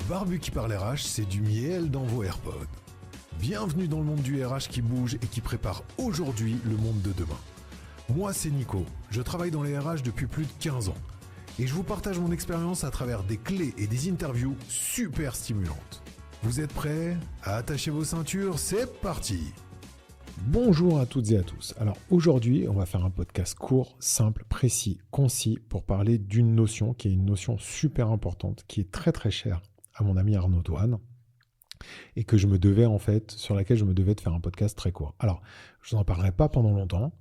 Barbu qui parle RH, c'est du miel dans vos AirPods. Bienvenue dans le monde du RH qui bouge et qui prépare aujourd'hui le monde de demain. Moi, c'est Nico. Je travaille dans les RH depuis plus de 15 ans. Et je vous partage mon expérience à travers des clés et des interviews super stimulantes. Vous êtes prêts? Attachez vos ceintures, c'est parti! Bonjour à toutes et à tous. Alors aujourd'hui, on va faire un podcast court, simple, précis, concis pour parler d'une notion qui est une notion super importante, qui est très très chère à mon ami Arnaud Toine et que sur laquelle je me devais de faire un podcast très court. Alors, je n'en parlerai pas pendant longtemps.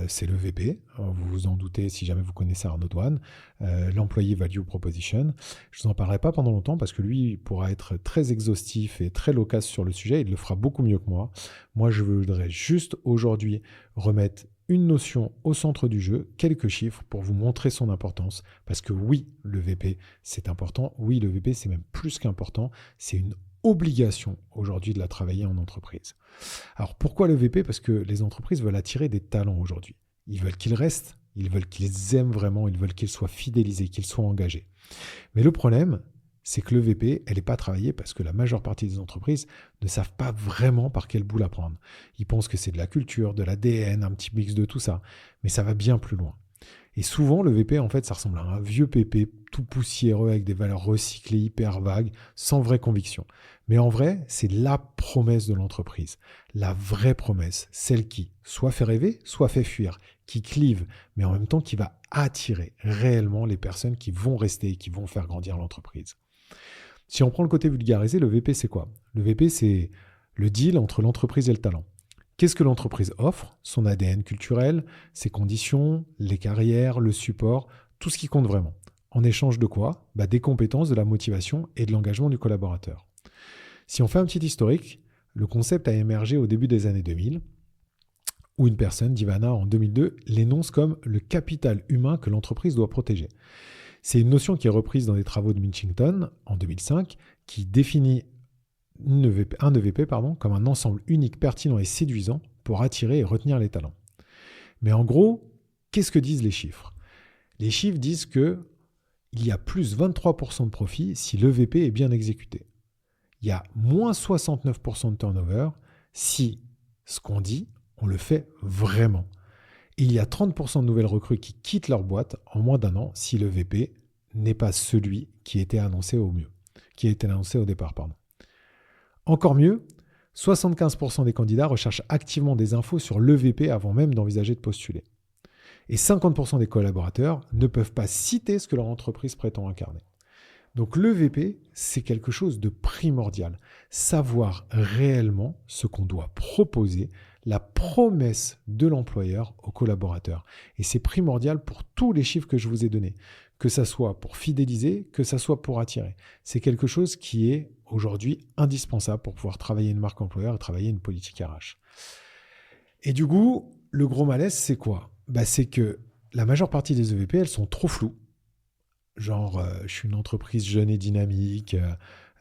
C'est le VP, vous vous en doutez si jamais vous connaissez Arnaud Toine, l'Employee Value Proposition. Je n'en parlerai pas pendant longtemps parce que lui pourra être très exhaustif et très loquace sur le sujet, il le fera beaucoup mieux que moi. Moi, je voudrais juste aujourd'hui remettre une notion au centre du jeu, quelques chiffres pour vous montrer son importance, parce que oui, le VP, c'est important. Oui, le VP, c'est même plus qu'important. C'est une obligation aujourd'hui de la travailler en entreprise. Alors pourquoi le VP? Parce que les entreprises veulent attirer des talents aujourd'hui. Ils veulent qu'ils restent, ils veulent qu'ils aiment vraiment, ils veulent qu'ils soient fidélisés, qu'ils soient engagés. Mais le problème, c'est que le VP, elle n'est pas travaillée parce que la majeure partie des entreprises ne savent pas vraiment par quel bout la prendre. Ils pensent que c'est de la culture, de l'ADN, un petit mix de tout ça. Mais ça va bien plus loin. Et souvent, le VP, en fait, ça ressemble à un vieux PP tout poussiéreux avec des valeurs recyclées, hyper vagues, sans vraie conviction. Mais en vrai, c'est la promesse de l'entreprise. La vraie promesse, celle qui soit fait rêver, soit fait fuir, qui clive, mais en même temps qui va attirer réellement les personnes qui vont rester et qui vont faire grandir l'entreprise. Si on prend le côté vulgarisé, le VP, c'est quoi? Le VP, c'est le deal entre l'entreprise et le talent. Qu'est-ce que l'entreprise offre? Son ADN culturel, ses conditions, les carrières, le support, tout ce qui compte vraiment. En échange de quoi? Des compétences, de la motivation et de l'engagement du collaborateur. Si on fait un petit historique, le concept a émergé au début des années 2000, où une personne, Divana, en 2002, l'énonce comme le capital humain que l'entreprise doit protéger. C'est une notion qui est reprise dans des travaux de Mitchington en 2005, qui définit un EVP comme un ensemble unique, pertinent et séduisant pour attirer et retenir les talents. Mais en gros, qu'est-ce que disent les chiffres? Les chiffres disent qu'il y a plus 23% de profit si l'EVP est bien exécuté. Il y a moins 69% de turnover si ce qu'on dit, on le fait vraiment. Et il y a 30% de nouvelles recrues qui quittent leur boîte en moins d'un an si l'EVP n'est pas celui qui était annoncé au départ. Encore mieux, 75% des candidats recherchent activement des infos sur l'EVP avant même d'envisager de postuler. Et 50% des collaborateurs ne peuvent pas citer ce que leur entreprise prétend incarner. Donc l'EVP, c'est quelque chose de primordial. Savoir réellement ce qu'on doit proposer, la promesse de l'employeur aux collaborateurs. Et c'est primordial pour tous les chiffres que je vous ai donnés, que ça soit pour fidéliser, que ça soit pour attirer. C'est quelque chose qui est aujourd'hui indispensable pour pouvoir travailler une marque employeur et travailler une politique RH. Et du coup, le gros malaise, c'est quoi? C'est que la majeure partie des EVP, elles sont trop floues. Genre, je suis une entreprise jeune et dynamique,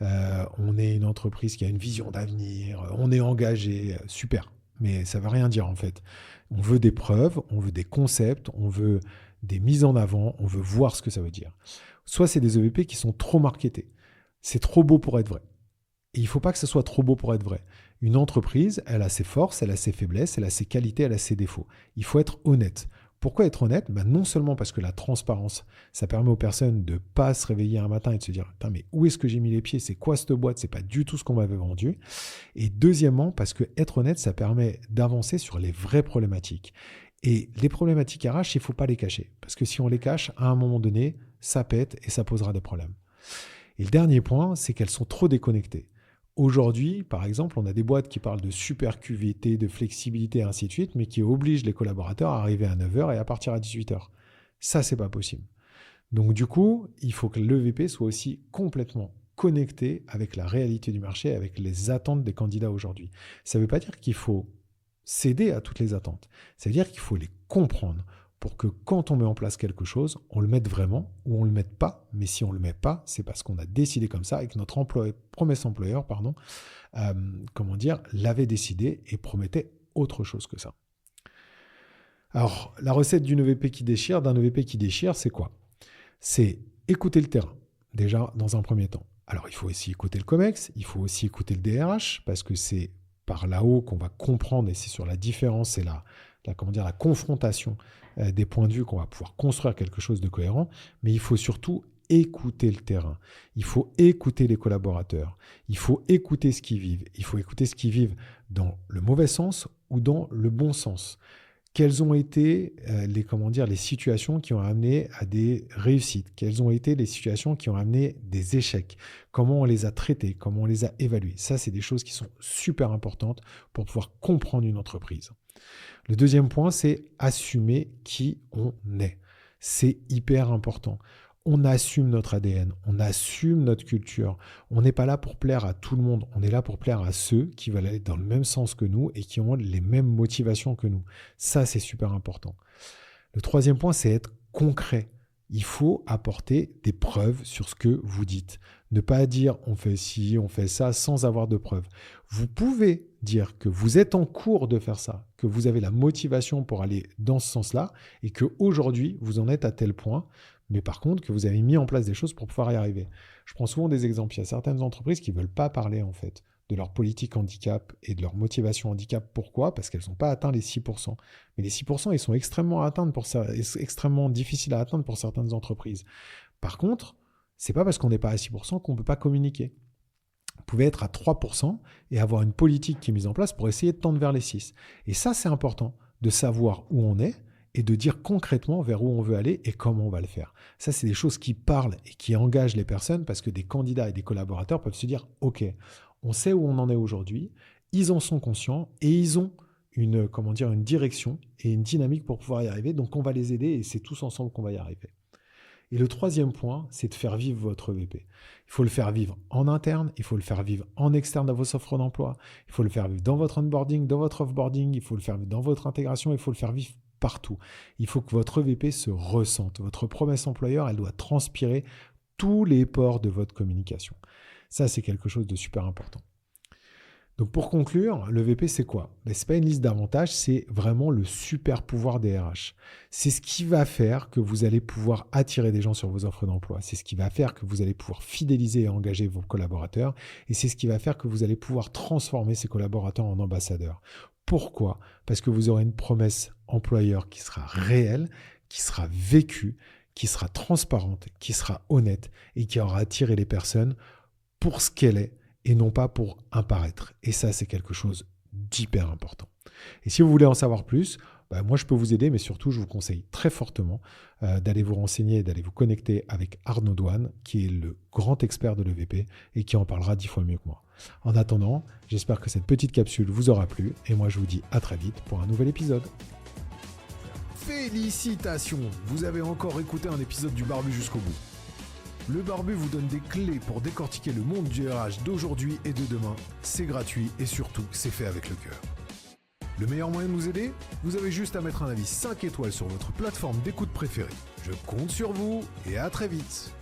on est une entreprise qui a une vision d'avenir, on est engagé, super. Mais ça ne veut rien dire en fait. On veut des preuves, on veut des concepts, on veut des mises en avant, on veut voir ce que ça veut dire. Soit c'est des EVP qui sont trop marketés. C'est trop beau pour être vrai. Et il ne faut pas que ce soit trop beau pour être vrai. Une entreprise, elle a ses forces, elle a ses faiblesses, elle a ses qualités, elle a ses défauts. Il faut être honnête. Pourquoi être honnête? Non seulement parce que la transparence, ça permet aux personnes de ne pas se réveiller un matin et de se dire « Putain, mais où est-ce que j'ai mis les pieds? C'est quoi cette boîte? C'est pas du tout ce qu'on m'avait vendu. » Et deuxièmement, parce que être honnête, ça permet d'avancer sur les vraies problématiques. Et les problématiques RH, il ne faut pas les cacher. Parce que si on les cache, à un moment donné, ça pète et ça posera des problèmes. Et le dernier point, c'est qu'elles sont trop déconnectées. Aujourd'hui, par exemple, on a des boîtes qui parlent de super QVT, de flexibilité, et ainsi de suite, mais qui obligent les collaborateurs à arriver à 9h et à partir à 18h. Ça, c'est pas possible. Donc du coup, il faut que l'EVP soit aussi complètement connecté avec la réalité du marché, avec les attentes des candidats aujourd'hui. Ça ne veut pas dire qu'il faut céder à toutes les attentes. Ça veut dire qu'il faut les comprendre pour que quand on met en place quelque chose, on le mette vraiment ou on ne le mette pas. Mais si on ne le met pas, c'est parce qu'on a décidé comme ça et que notre promesse employeur, l'avait décidé et promettait autre chose que ça. Alors, la recette d'un EVP qui déchire, c'est quoi? C'est écouter le terrain, déjà dans un premier temps. Alors, il faut aussi écouter le COMEX, il faut aussi écouter le DRH, parce que c'est par là-haut qu'on va comprendre, et c'est sur la différence et la confrontation des points de vue qu'on va pouvoir construire quelque chose de cohérent. Mais il faut surtout écouter le terrain. Il faut écouter les collaborateurs. Il faut écouter ce qu'ils vivent. Il faut écouter ce qu'ils vivent dans le mauvais sens ou dans le bon sens. Quelles ont été les situations qui ont amené à des réussites? Quelles ont été les situations qui ont amené des échecs? Comment on les a traités? Comment on les a évalués? Ça, c'est des choses qui sont super importantes pour pouvoir comprendre une entreprise. Le deuxième point, c'est assumer qui on est. C'est hyper important. On assume notre ADN, on assume notre culture. On n'est pas là pour plaire à tout le monde, on est là pour plaire à ceux qui veulent aller dans le même sens que nous et qui ont les mêmes motivations que nous. Ça, c'est super important. Le troisième point, c'est être concret. Il faut apporter des preuves sur ce que vous dites. Ne pas dire on fait ci, on fait ça sans avoir de preuves. Vous pouvez dire que vous êtes en cours de faire ça, que vous avez la motivation pour aller dans ce sens-là et qu'aujourd'hui, vous en êtes à tel point. Mais par contre, que vous avez mis en place des choses pour pouvoir y arriver. Je prends souvent des exemples. Il y a certaines entreprises qui ne veulent pas parler en fait de leur politique handicap et de leur motivation handicap. Pourquoi? Parce qu'elles n'ont pas atteint les 6%. Mais les 6%, ils sont extrêmement difficiles à atteindre pour certaines entreprises. Par contre, ce n'est pas parce qu'on n'est pas à 6% qu'on ne peut pas communiquer. Vous pouvez être à 3% et avoir une politique qui est mise en place pour essayer de tendre vers les 6. Et ça, c'est important de savoir où on est et de dire concrètement vers où on veut aller et comment on va le faire. Ça, c'est des choses qui parlent et qui engagent les personnes parce que des candidats et des collaborateurs peuvent se dire « Ok, on sait où on en est aujourd'hui, ils en sont conscients et ils ont une direction et une dynamique pour pouvoir y arriver, donc on va les aider et c'est tous ensemble qu'on va y arriver. » Et le troisième point, c'est de faire vivre votre EVP. Il faut le faire vivre en interne, il faut le faire vivre en externe dans vos offres d'emploi, il faut le faire vivre dans votre onboarding, dans votre offboarding, il faut le faire vivre dans votre intégration, il faut le faire vivre partout. Il faut que votre EVP se ressente. Votre promesse employeur, elle doit transpirer tous les pores de votre communication. Ça, c'est quelque chose de super important. Donc pour conclure, l'EVP, c'est quoi? Ce n'est pas une liste d'avantages, c'est vraiment le super pouvoir des RH. C'est ce qui va faire que vous allez pouvoir attirer des gens sur vos offres d'emploi. C'est ce qui va faire que vous allez pouvoir fidéliser et engager vos collaborateurs. Et c'est ce qui va faire que vous allez pouvoir transformer ces collaborateurs en ambassadeurs. Pourquoi? Parce que vous aurez une promesse employeur qui sera réelle, qui sera vécue, qui sera transparente, qui sera honnête et qui aura attiré les personnes pour ce qu'elle est et non pas pour un paraître. Et ça, c'est quelque chose d'hyper important. Et si vous voulez en savoir plus, moi, je peux vous aider, mais surtout, je vous conseille très fortement d'aller vous renseigner et d'aller vous connecter avec Arnaud Douane, qui est le grand expert de l'EVP et qui en parlera 10 fois mieux que moi. En attendant, j'espère que cette petite capsule vous aura plu et moi, je vous dis à très vite pour un nouvel épisode. Félicitations! Vous avez encore écouté un épisode du Barbu jusqu'au bout. Le Barbu vous donne des clés pour décortiquer le monde du RH d'aujourd'hui et de demain. C'est gratuit et surtout, c'est fait avec le cœur. Le meilleur moyen de nous aider? Vous avez juste à mettre un avis 5 étoiles sur votre plateforme d'écoute préférée. Je compte sur vous et à très vite.